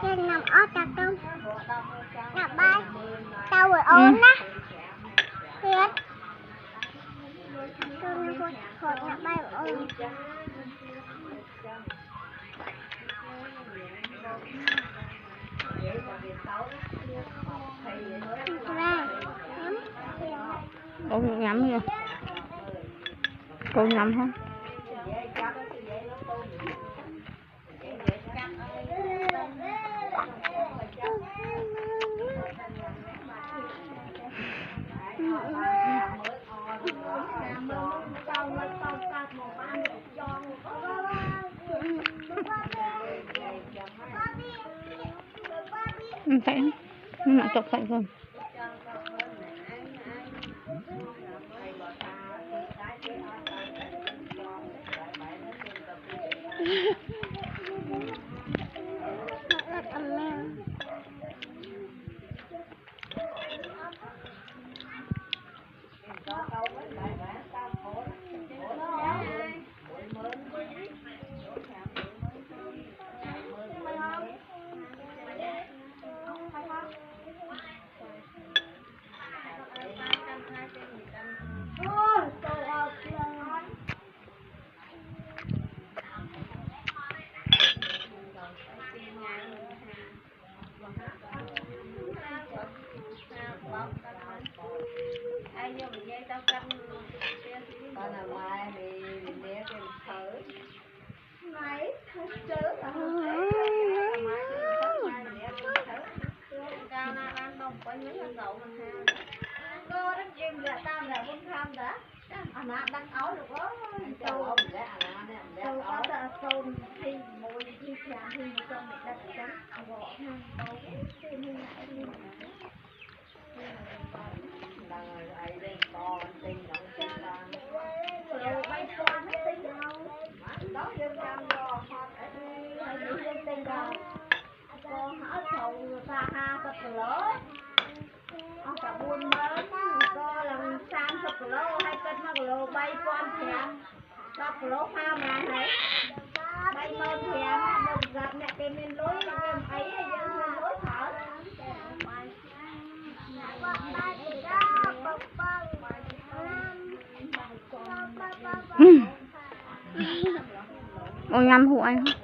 trên nằm ớt ta không nằm bay tao rồi ốm á thiệt tôi hồi nằm bay ốm cô nhắm chưa cô nhắm không phải nhưng mà chọc phải rồi bay con thèm đọc lỗ pha mà này bay mơ thèm được gặp mẹ cái miền lối em ấy dân miền lối thở ôi ngâm hộ anh không